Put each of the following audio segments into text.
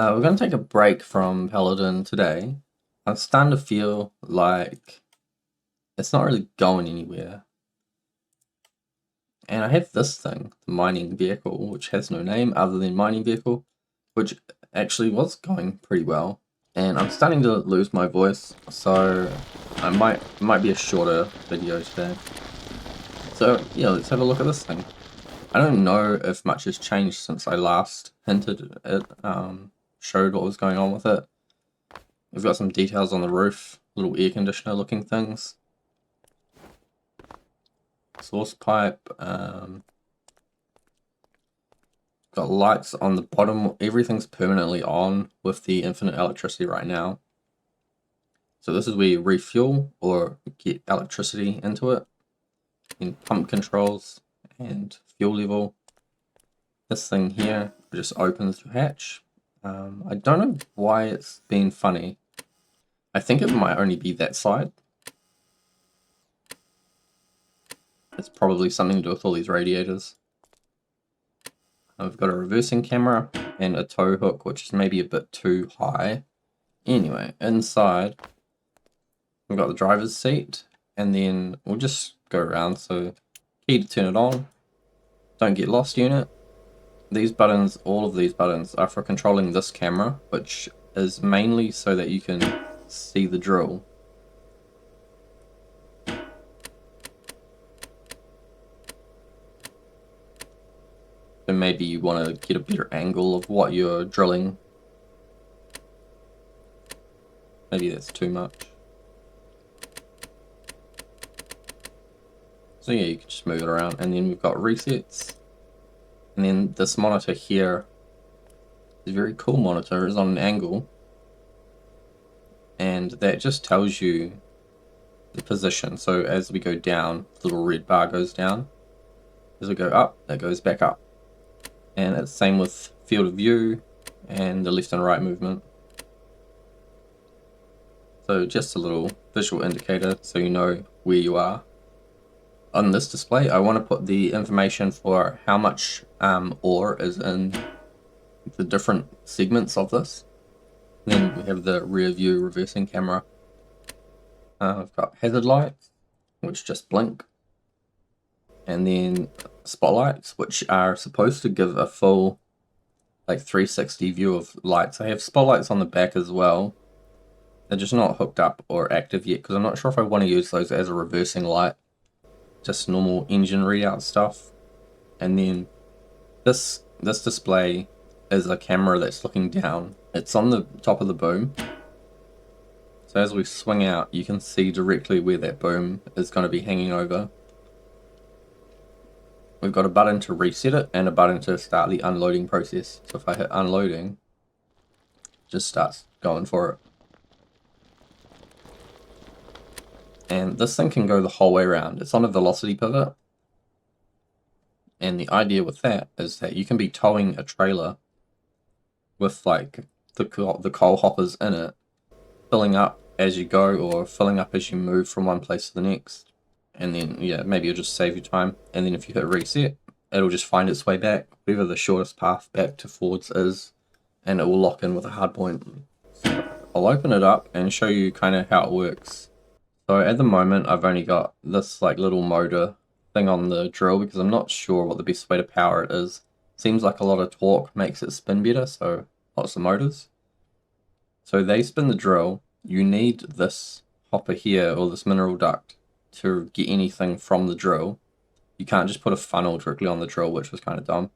We're going to take a break from Paladin today. I'm starting to feel like it's not really going anywhere. And I have this thing, the mining vehicle, which has no name other than mining vehicle, which actually was going pretty well. And I'm starting to lose my voice, so it might be a shorter video today. So yeah, let's have a look at this thing. I don't know if much has changed since I last hinted at showed what was going on with it. We've got some details on the roof, little air conditioner looking things. Source pipe, got lights on the bottom, everything's permanently on with the infinite electricity right now. So this is where you refuel or get electricity into it. In pump controls and fuel level. This thing here just opens your hatch. I don't know why it's been funny. I think it might only be that side. It's probably something to do with all these radiators. I've got a reversing camera and a tow hook, which is maybe a bit too high. Anyway, inside, we've got the driver's seat, and then we'll just go around. So, key to turn it on. Don't get lost unit. These buttons, all of these buttons, are for controlling this camera, which is mainly so that you can see the drill. So maybe you want to get a better angle of what you're drilling. Maybe that's too much. So yeah, you can just move it around, and then we've got resets. And then this monitor here is a very cool monitor. It's on an angle, and that just tells you the position. So as we go down, the little red bar goes down. As we go up, it goes back up. And it's the same with field of view and the left and right movement. So just a little visual indicator so you know where you are. On this display, I want to put the information for how much ore is in the different segments of this. Then we have the rear view reversing camera. I've got hazard lights, which just blink. And then spotlights, which are supposed to give a full 360 view of lights. I have spotlights on the back as well. They're just not hooked up or active yet because I'm not sure if I want to use those as a reversing light. Just normal engine readout stuff. And then this display is a camera that's looking down. It's on the top of the boom. So as we swing out, you can see directly where that boom is going to be hanging over. We've got a button to reset it and a button to start the unloading process. So if I hit unloading, it just starts going for it. And this thing can go the whole way around. It's on a velocity pivot. And the idea with that is that you can be towing a trailer with the coal hoppers in it, filling up as you go or filling up as you move from one place to the next. And then, yeah, maybe it'll just save you time. And then if you hit reset, it'll just find its way back, wherever the shortest path back to forwards is, and it will lock in with a hard point. So I'll open it up and show you kind of how it works. So at the moment, I've only got this little motor thing on the drill because I'm not sure what the best way to power it is. Seems like a lot of torque makes it spin better, so lots of motors. So they spin the drill. You need this hopper here, or this mineral duct, to get anything from the drill. You can't just put a funnel directly on the drill, which was kind of dumb.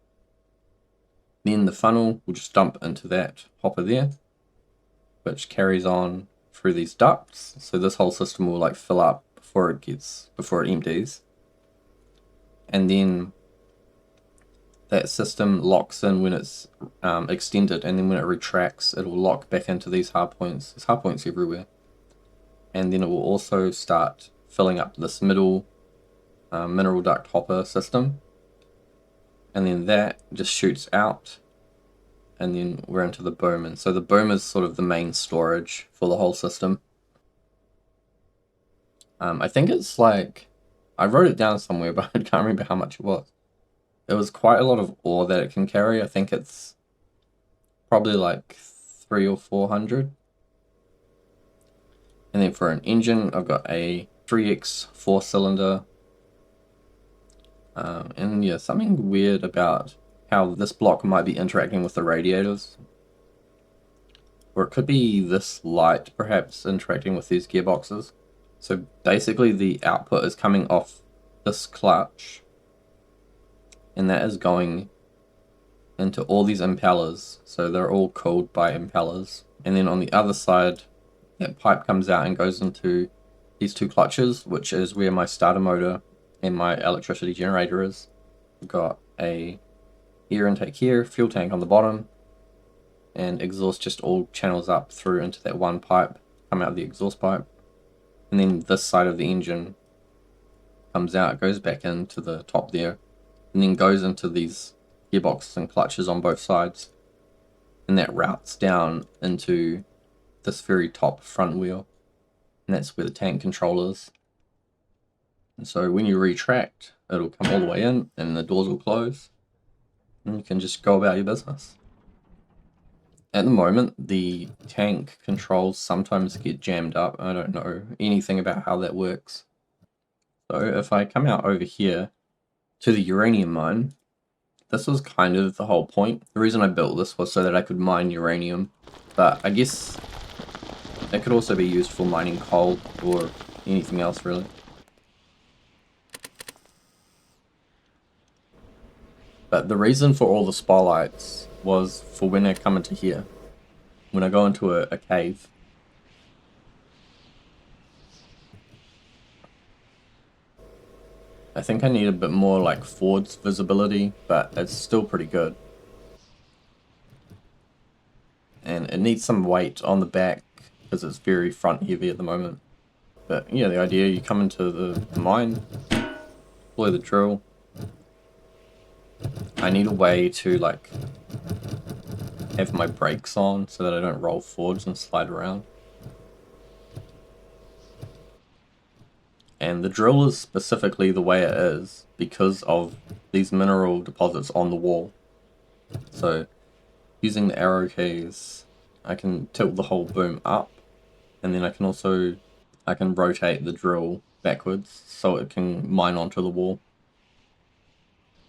Then the funnel will just dump into that hopper there, which carries on through these ducts. So this whole system will fill up before it empties. And then that system locks in when it's extended, and then when it retracts, it will lock back into these hard points. There's hard points everywhere. And then it will also start filling up this middle mineral duct hopper system, and then that just shoots out, and then we're into the boom. And so the boom is sort of the main storage for the whole system. I think it's I wrote it down somewhere, but I can't remember how much it was. It was quite a lot of ore that it can carry. I think it's probably 300 or 400. And then for an engine, I've got a 3X 4-cylinder. And yeah, something weird about how this block might be interacting with the radiators. Or it could be this light perhaps interacting with these gearboxes. So basically the output is coming off this clutch, and that is going into all these impellers. So they're all cooled by impellers. And then on the other side, that pipe comes out and goes into these two clutches, which is where my starter motor and my electricity generator is. We've got a air intake here, fuel tank on the bottom, and exhaust just all channels up through into that one pipe, come out of the exhaust pipe. And then this side of the engine comes out, goes back into the top there, and then goes into these gearboxes and clutches on both sides. And that routes down into this very top front wheel. And that's where the tank control is. And so when you retract, it'll come all the way in and the doors will close. And you can just go about your business. At the moment, the tank controls sometimes get jammed up. I don't know anything about how that works. So if I come out over here to the uranium mine, this was kind of the whole point. The reason I built this was so that I could mine uranium, but I guess it could also be used for mining coal or anything else really. But the reason for all the spotlights was for when I come into here. When I go into a cave. I think I need a bit more like forwards visibility, but it's still pretty good. And it needs some weight on the back because it's very front heavy at the moment. But yeah, the idea, you come into the mine, deploy the drill. I need a way to like have my brakes on so that I don't roll forwards and slide around. And the drill is specifically the way it is because of these mineral deposits on the wall. So using the arrow keys, I can tilt the whole boom up, and then I can rotate the drill backwards so it can mine onto the wall.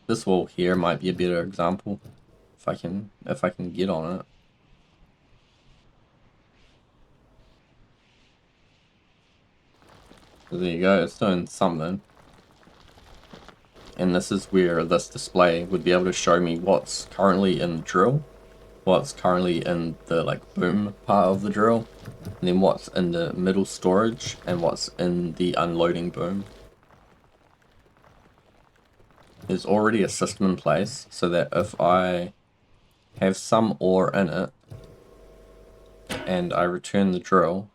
This wall here might be a better example if I can get on it. So there you go, it's doing something. And this is where this display would be able to show me what's currently in the drill, what's currently in the like boom part of the drill, and then what's in the middle storage and what's in the unloading boom. There's already a system in place so that if I have some ore in it and I return the drill,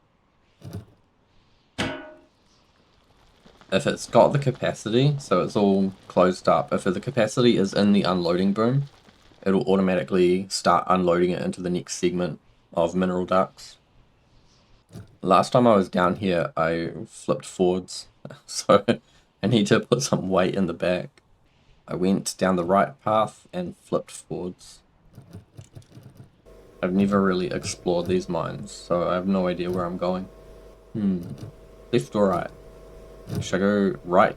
if it's got the capacity, so it's all closed up, if the capacity is in the unloading boom, it'll automatically start unloading it into the next segment of mineral ducts. Last time I was down here, I flipped forwards, so I need to put some weight in the back. I went down the right path and flipped forwards. I've never really explored these mines, so I have no idea where I'm going. Left or right? Should I go right?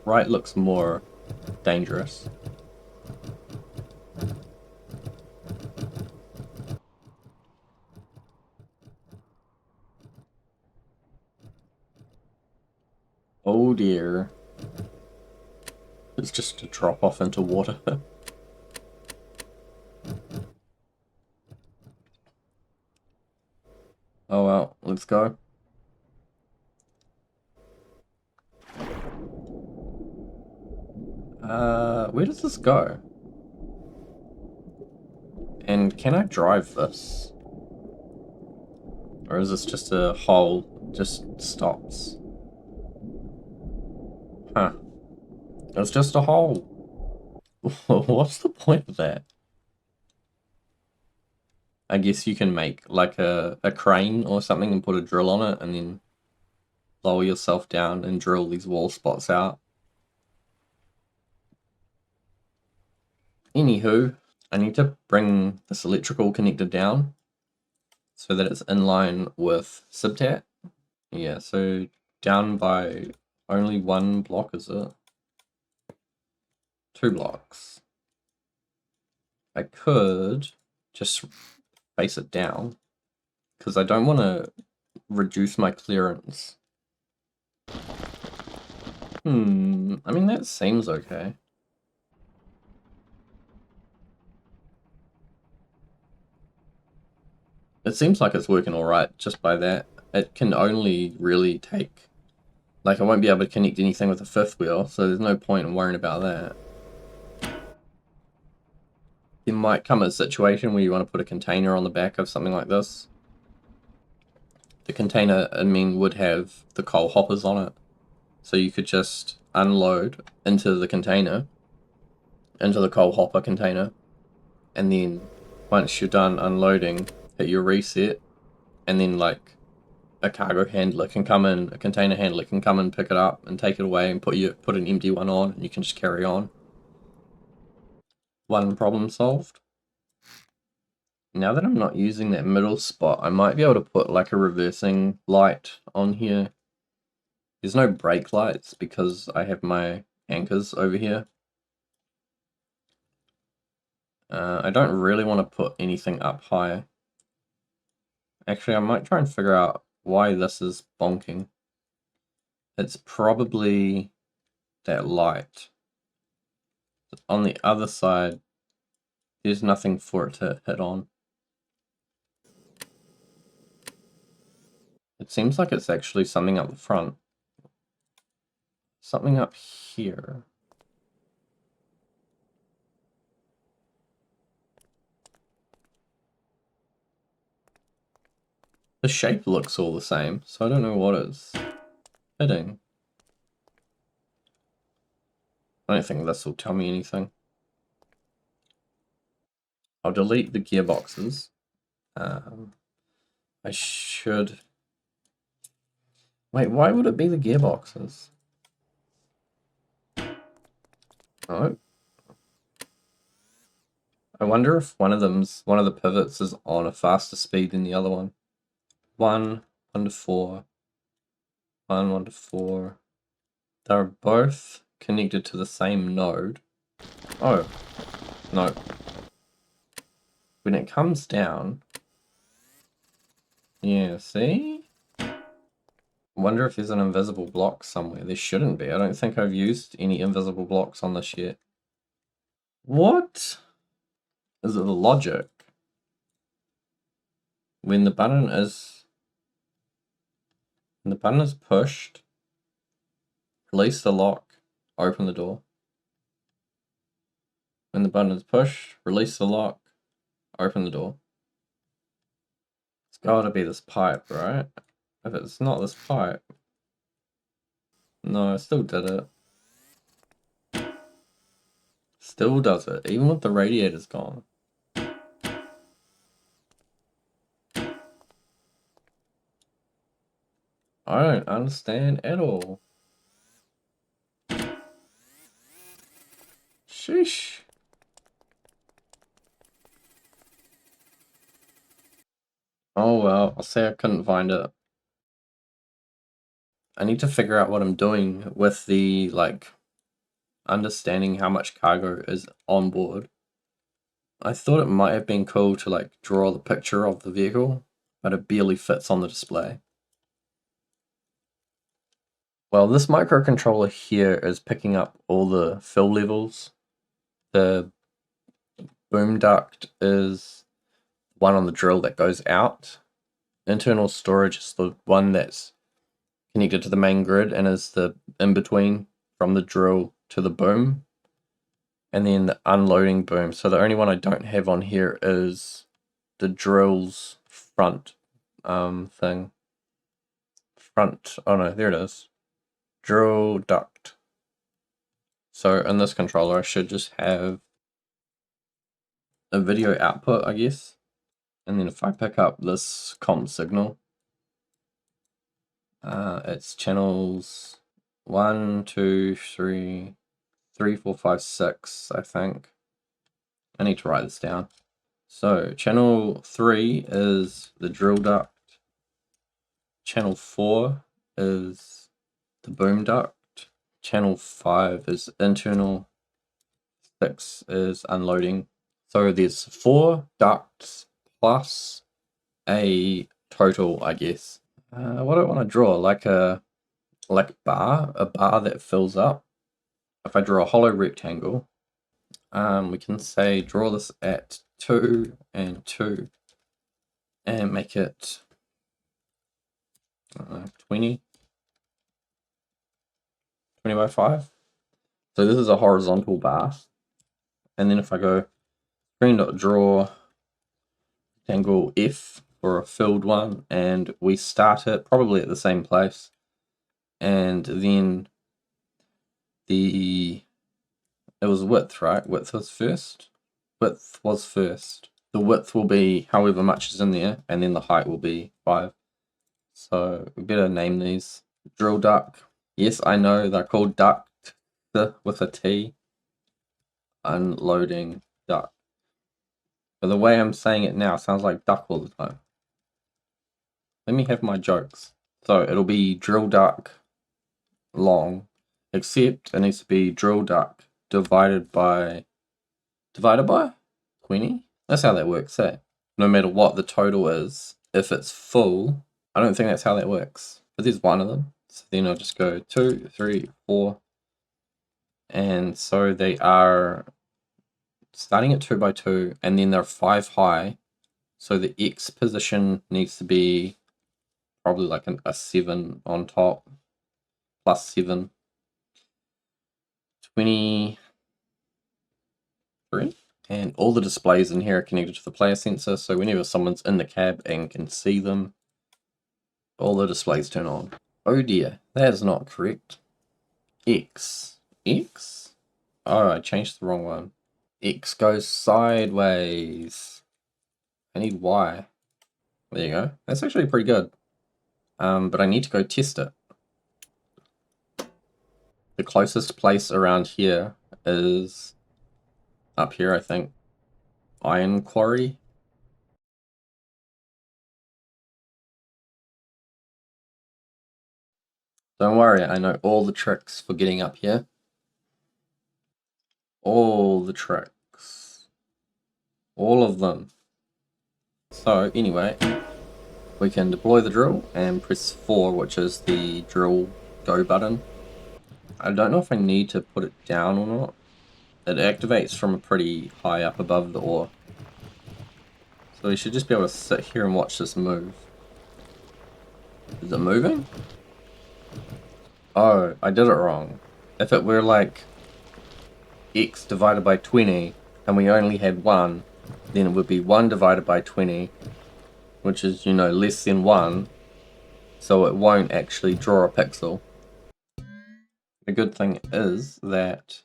Right looks more dangerous. Oh dear. It's just a drop off into water. Oh well, let's go. Where does this go? And can I drive this? Or is this just a hole, just stops? Huh. It's just a hole. What's the point of that? I guess you can make like a crane or something and put a drill on it and then lower yourself down and drill these wall spots out. Anywho, I need to bring this electrical connector down so that it's in line with subtat. Yeah, so down by only 1 block, is it? 2 blocks. I could just face it down because I don't want to reduce my clearance. I mean, that seems okay. It seems like it's working alright just by that. It can only really take... Like, I won't be able to connect anything with the 5th wheel, so there's no point in worrying about that. There might come a situation where you want to put a container on the back of something like this. The container, I mean, would have the coal hoppers on it. So you could just unload into the container, into the coal hopper container, and then once you're done unloading, hit your reset, and then like a cargo handler can come in, a container handler can come and pick it up and take it away and put an empty one on, and you can just carry on. One problem solved. Now that I'm not using that middle spot, I might be able to put like a reversing light on here. There's no brake lights because I have my anchors over here. I don't really want to put anything up high. Actually, I might try and figure out why this is bonking. It's probably that light. On the other side, there's nothing for it to hit on. It seems like it's actually something up the front. Something up here. The shape looks all the same, so I don't know what is hitting. I don't think this will tell me anything. I'll delete the gearboxes. I should... Wait, why would it be the gearboxes? Oh. I wonder if one of the pivots is on a faster speed than the other one. 1 to 4. 1 to 4. They're both connected to the same node. Oh, no. When it comes down... Yeah, see? I wonder if there's an invisible block somewhere. There shouldn't be. I don't think I've used any invisible blocks on this yet. What? Is it the logic? When the button is pushed, release the lock, open the door. When the button is pushed, release the lock, open the door. It's gotta be this pipe, right? If it's not this pipe... No, I still did it. Still does it, even with the radiators gone. I don't understand at all. Sheesh. Oh well, I'll say I couldn't find it. I need to figure out what I'm doing with the, like, understanding how much cargo is on board. I thought it might have been cool to, like, draw the picture of the vehicle, but it barely fits on the display. Well, this microcontroller here is picking up all the fill levels. The boom duct is one on the drill that goes out. Internal storage is the one that's connected to the main grid and is the in-between from the drill to the boom. And then the unloading boom. So the only one I don't have on here is the drill's front thing. Front, oh no, there it is. Drill duct. So in this controller I should just have a video output, I guess. And then if I pick up this comp signal, it's channels 1, 2, 3, 4, 5, 6, I think. I need to write this down. So channel 3 is the drill duct. Channel 4 is the boom duct. Channel 5 is internal. 6 is unloading. So there's 4 ducts plus a total, I guess. What do I want to draw? Like a bar that fills up. If I draw a hollow rectangle, we can say draw this at 2 and 2 and make it 20 by 5. So this is a horizontal bar. And then if I go screen.draw rectangle F for a filled one, and we start it probably at the same place, and then it was width, right? Width was first. The width will be however much is in there, and then the height will be 5. So we better name these. Drill duct. Yes, I know they're called duct with a T. Unloading duct. But the way I'm saying it now sounds like duck all the time. Let me have my jokes. So it'll be drill duct long, except it needs to be drill duct divided by 20. That's how that works, eh? No matter what the total is, if it's full, I don't think that's how that works. But there's one of them. So then I'll just go 2, 3, 4. And so they are starting at 2 by 2, and then they're 5 high. So the X position needs to be probably like a 7 on top, plus 7. 23. And all the displays in here are connected to the player sensor, so whenever someone's in the cab and can see them, all the displays turn on. Oh dear, that is not correct. X. Oh, I changed the wrong one. X goes sideways. I need Y. There you go. That's actually pretty good. But I need to go test it. The closest place around here is up here, I think. Iron Quarry. Don't worry, I know all the tricks for getting up here. All the tricks. All of them. So, anyway, we can deploy the drill and press 4, which is the drill go button. I don't know if I need to put it down or not. It activates from pretty high up above the ore. So we should just be able to sit here and watch this move. Is it moving? Oh, I did it wrong. If it were like x divided by 20 and we only had 1, then it would be 1 divided by 20, which is, you know, less than 1, so it won't actually draw a pixel. The good thing is that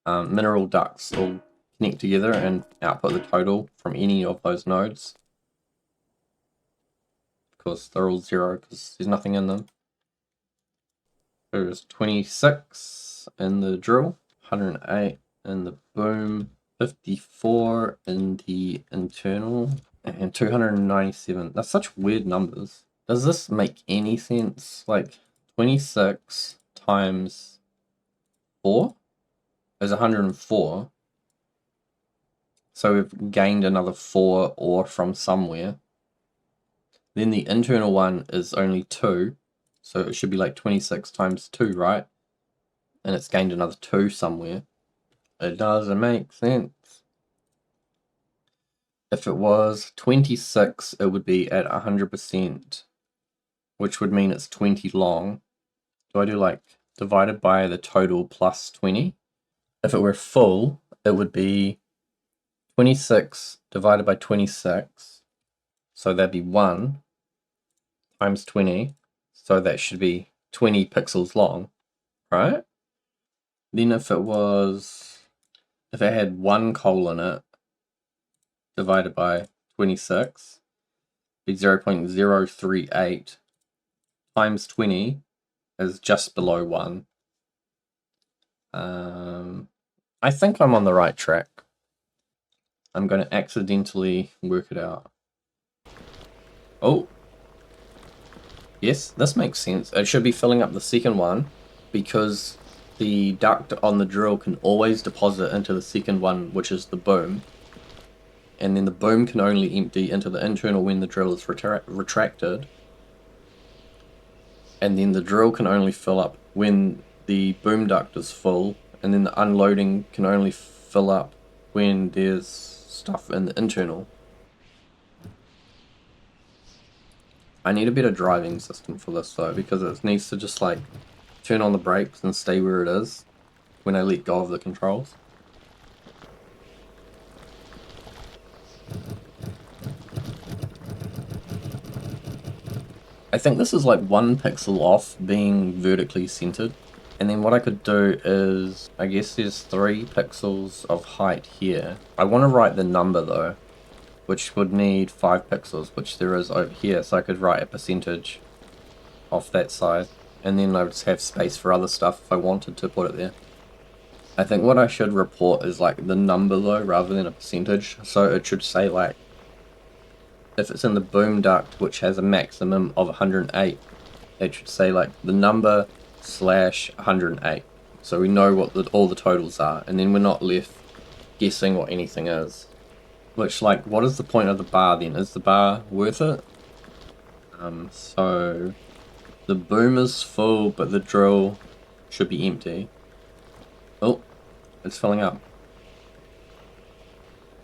mineral ducts will connect together and output the total from any of those nodes. Of course, they're all 0 because there's nothing in them. There's 26 in the drill, 108 in the boom, 54 in the internal, and 297. That's such weird numbers. Does this make any sense? Like 26 times 4 is 104. So we've gained another 4 ore from somewhere. Then the internal one is only 2. So it should be like 26 times 2, right? And it's gained another 2 somewhere. It doesn't make sense. If it was 26, it would be at 100%, which would mean it's 20 long. Do I do like divided by the total plus 20? If it were full, it would be 26 divided by 26. So that'd be 1 times 20. So that should be 20 pixels long, right? Then if it had 1 coal in it, divided by 26, be 0.038 times 20 is just below 1. I think I'm on the right track. I'm going to accidentally work it out. Oh, yes, this makes sense. It should be filling up the second one because the duct on the drill can always deposit into the second one, which is the boom. And then the boom can only empty into the internal when the drill is retracted. And then the drill can only fill up when the boom duct is full. And then the unloading can only fill up when there's stuff in the internal. I need a better driving system for this though, because it needs to just like turn on the brakes and stay where it is when I let go of the controls. I think this is like 1 pixel off being vertically centered. And then what I could do is, I guess there's 3 pixels of height here. I want to write the number though, which would need 5 pixels, which there is over here. So I could write a percentage off that side. And then I would just have space for other stuff if I wanted to put it there. I think what I should report is like the number though, rather than a percentage. So it should say like, if it's in the boom duct, which has a maximum of 108, it should say like the number slash 108. So we know what all the totals are, and then we're not left guessing what anything is. Which, like, what is the point of the bar then? Is the bar worth it? So the boom is full, but the drill should be empty. Oh, it's filling up.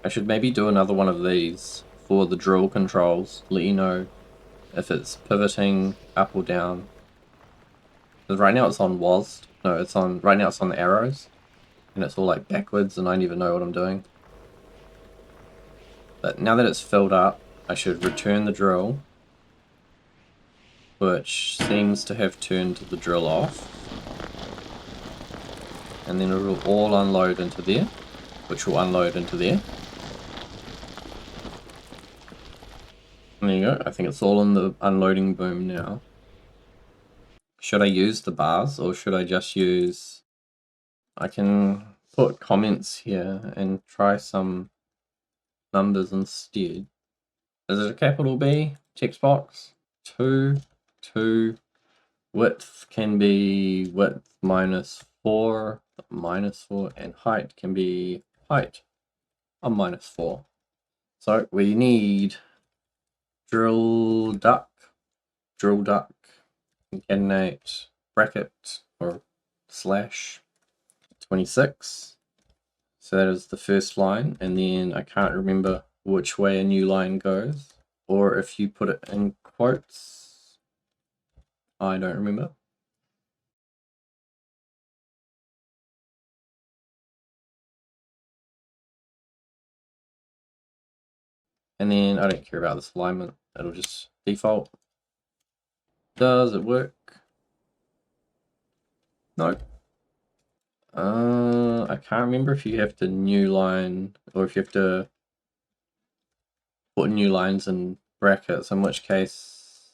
I should maybe do another one of these for the drill controls, let you know if it's pivoting up or down. Because right now it's on WASD. No, it's on, right now it's on the arrows. And it's all like backwards and I don't even know what I'm doing. But now that it's filled up, I should return the drill, which seems to have turned the drill off. And then it will all unload into there, which will unload into there. And there you go, I think it's all in the unloading boom now. Should I use the bars or should I just use... I can put comments here and try some numbers instead. Is it a capital B text box? 2, 2, width can be width minus 4, and height can be height of minus 4. So we need drill duct, concatenate bracket or slash 26. So that is the first line, and then I can't remember which way a new line goes, or if you put it in quotes, I don't remember. And then I don't care about this alignment, it'll just default. Does it work? No. I can't remember if you have to new line, or if you have to put new lines in brackets, in which case...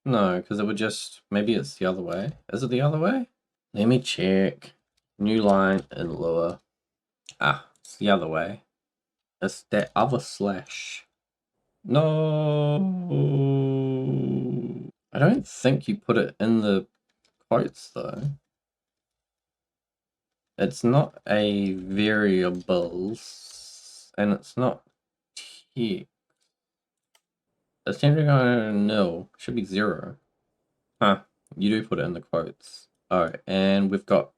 No, because it would just... Maybe it's the other way. Is it the other way? Let me check. New line and lower. Ah, it's the other way. It's that other slash. No. I don't think you put it in the quotes though. It's not a variable, and it's not text. It's tempting on nil. Should be 0. Huh. You do put it in the quotes. Oh, and we've got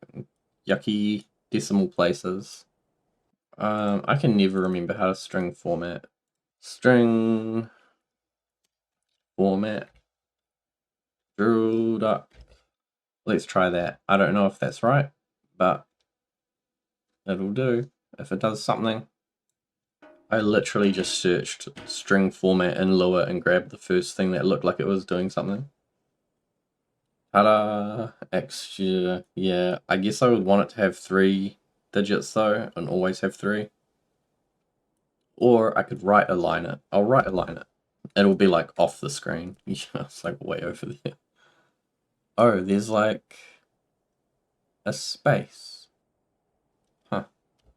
yucky decimal places. I can never remember how to string format. String format drill duct. Let's try that. I don't know if that's right, but it'll do if it does something. I literally just searched string format in Lua and grabbed the first thing that looked like it was doing something. Ta-da! Extra. Yeah, I guess I would want it to have 3 digits though, and always have 3. Or I could right align it. I'll right align it. It'll be like off the screen. Yeah, it's like way over there. Oh, there's like a space.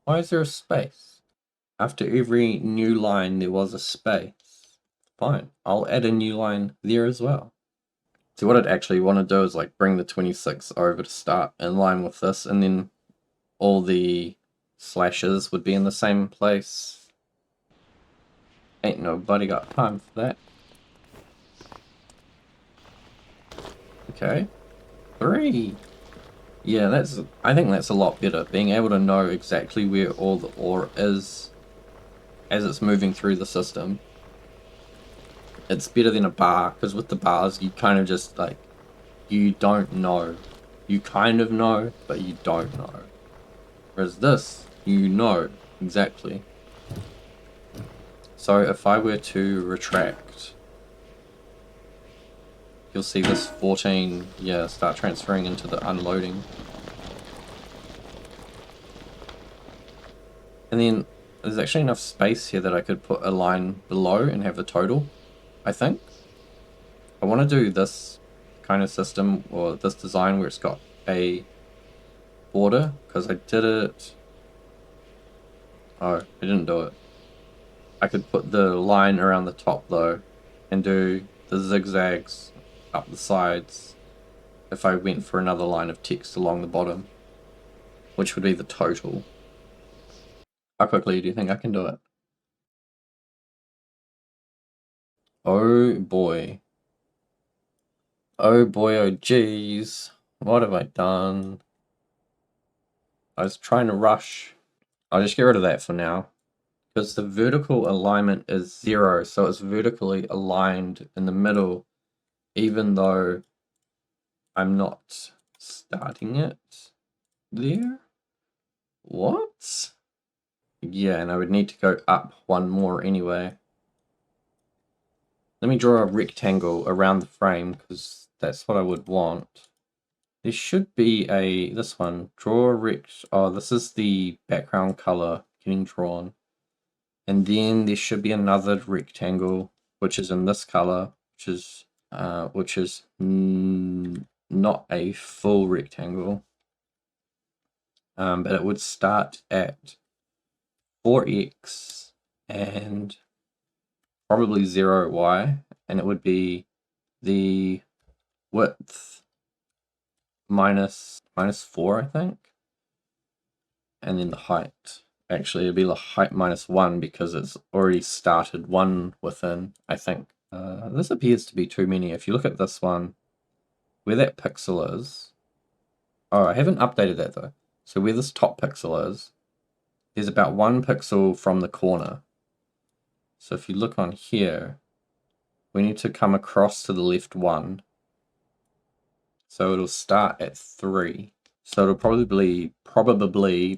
Why is there a space? After every new line, there was a space. Fine, I'll add a new line there as well. So what I'd actually want to do is like bring the 26 over to start in line with this, and then all the slashes would be in the same place. Ain't nobody got time for that. Okay. 3. Yeah, I think that's a lot better. Being able to know exactly where all the ore is as it's moving through the system. It's better than a bar, because with the bars, you kind of just, like, you don't know. You kind of know, but you don't know. Whereas this, you know exactly. So if I were to retract, you'll see this 14, yeah, start transferring into the unloading. And then there's actually enough space here that I could put a line below and have the total, I think. I want to do this kind of system, or this design, where it's got a border, because I did it... Oh, I didn't do it. I could put the line around the top though, and do the zigzags up the sides if I went for another line of text along the bottom, which would be the total. How quickly do you think I can do it? Oh boy. Oh boy, oh geez. What have I done? I was trying to rush. I'll just get rid of that for now, because the vertical alignment is 0, so it's vertically aligned in the middle, even though I'm not starting it there. What? Yeah, and I would need to go up one more anyway. Let me draw a rectangle around the frame, because that's what I would want. There should be this one, draw a oh, this is the background color getting drawn. And then there should be another rectangle, which is in this color, which is not a full rectangle. But it would start at 4x and probably 0y, and it would be the width minus 4, I think, and then the height. Actually, it'd be the height minus 1, because it's already started 1 within, I think. This appears to be too many. If you look at this one, where that pixel is... Oh, I haven't updated that though. So where this top pixel is, there's about 1 pixel from the corner. So if you look on here, we need to come across to the left 1. So it'll start at 3. So it'll probably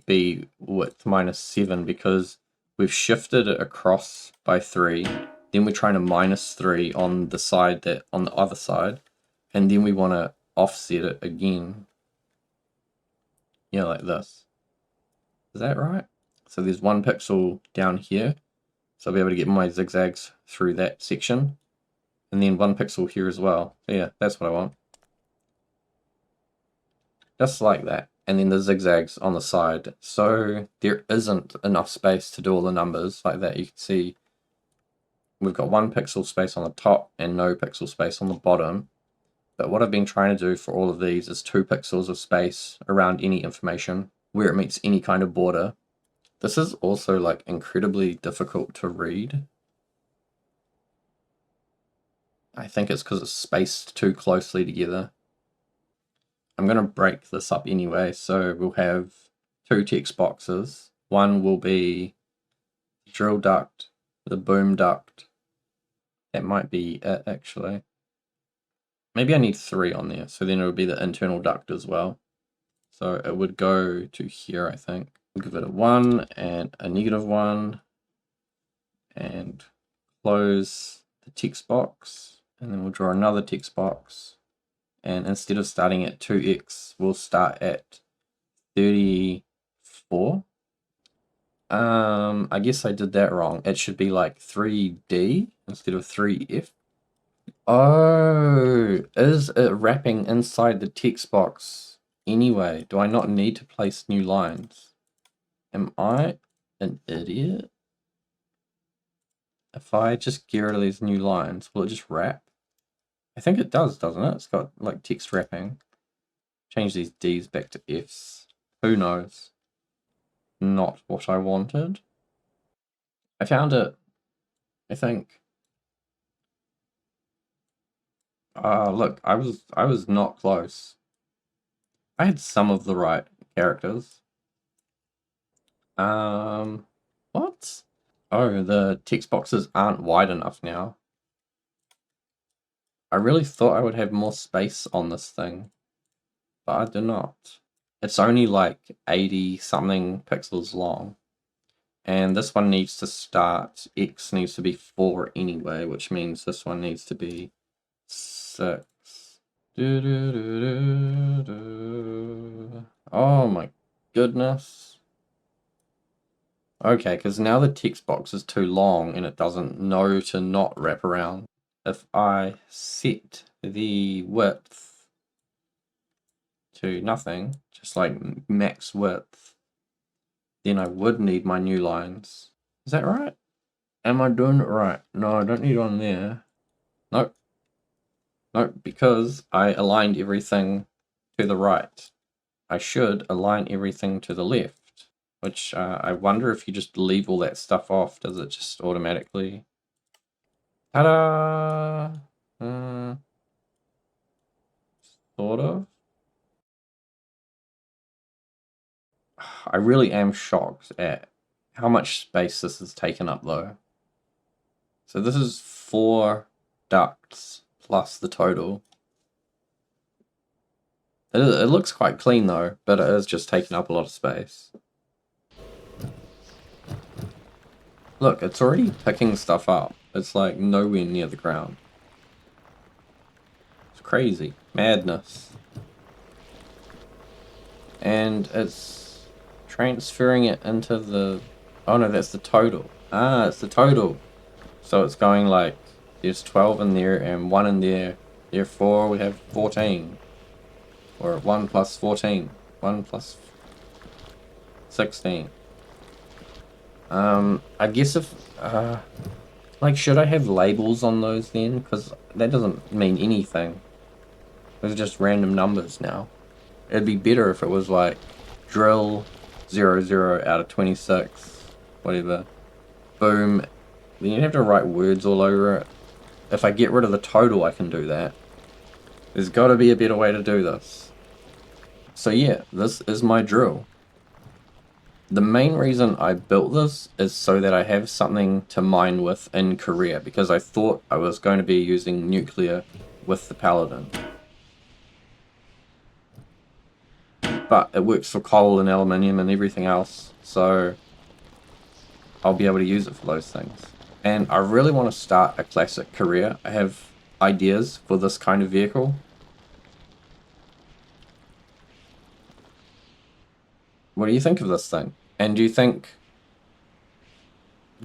be width minus 7, because we've shifted it across by 3. Then we're trying to minus 3 on the other side, and then we want to offset it again. Yeah, like this. Is that right? So there's 1 pixel down here, so I'll be able to get my zigzags through that section, and then 1 pixel here as well. So yeah, that's what I want. Just like that. And then the zigzags on the side. So there isn't enough space to do all the numbers like that. You can see we've got 1 pixel space on the top and no pixel space on the bottom. But what I've been trying to do for all of these is 2 pixels of space around any information where it meets any kind of border. This is also like incredibly difficult to read. I think it's because it's spaced too closely together. I'm going to break this up anyway, so we'll have 2 text boxes. One will be the drill duct, the boom duct. That might be it, actually. Maybe I need 3 on there, so then it would be the internal duct as well. So it would go to here, I think. We'll give it a 1 and a -1, and close the text box, and then we'll draw another text box. And instead of starting at 2x, we'll start at 34. I guess I did that wrong. It should be like 3D instead of 3F. Oh, is it wrapping inside the text box anyway? Do I not need to place new lines? Am I an idiot? If I just get rid of these new lines, will it just wrap? I think it does, doesn't it? It's got like text wrapping. Change these D's back to F's. Who knows? Not what I wanted. I found it, I think. Look, I was not close. I had some of the right characters. What? Oh, the text boxes aren't wide enough now. I really thought I would have more space on this thing, but I do not. It's only like 80 something pixels long. And this one needs to start, X needs to be 4 anyway, which means this one needs to be 6. Oh my goodness. Okay, because now the text box is too long and it doesn't know to not wrap around. If I set the width to nothing, just like max width, then I would need my new lines. Is that right? Am I doing it right? No, I don't need one there. Nope. Nope, because I aligned everything to the right. I should align everything to the left, which I wonder if you just leave all that stuff off, does it just automatically... Ta-da! Sort of. I really am shocked at how much space this has taken up, though. So this is 4 ducts plus the total. It looks quite clean, though, but it is just taking up a lot of space. Look, it's already picking stuff up. It's like nowhere near the ground. It's crazy. Madness. And it's transferring it into the... Oh no, that's the total. Ah, it's the total. So it's going like, there's 12 in there and 1 in there. Therefore, we have 14. Or 1 plus 14. 1 plus 16. I guess if... like, should I have labels on those then? Because that doesn't mean anything. Those are just random numbers now. It'd be better if it was like drill 00 out of 26, whatever. Boom. Then you'd have to write words all over it. If I get rid of the total, I can do that. There's got to be a better way to do this. So yeah, this is my drill. The main reason I built this is so that I have something to mine with in Korea, because I thought I was going to be using nuclear with the Paladin. But it works for coal and aluminium and everything else, so I'll be able to use it for those things. And I really want to start a classic career. I have ideas for this kind of vehicle. What do you think of this thing? And do you think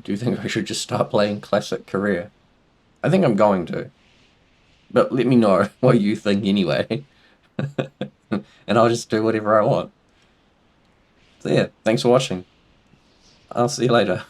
I should just start playing classic career? I think I'm going to. But let me know what you think anyway. And I'll just do whatever I want. So yeah, thanks for watching. I'll see you later.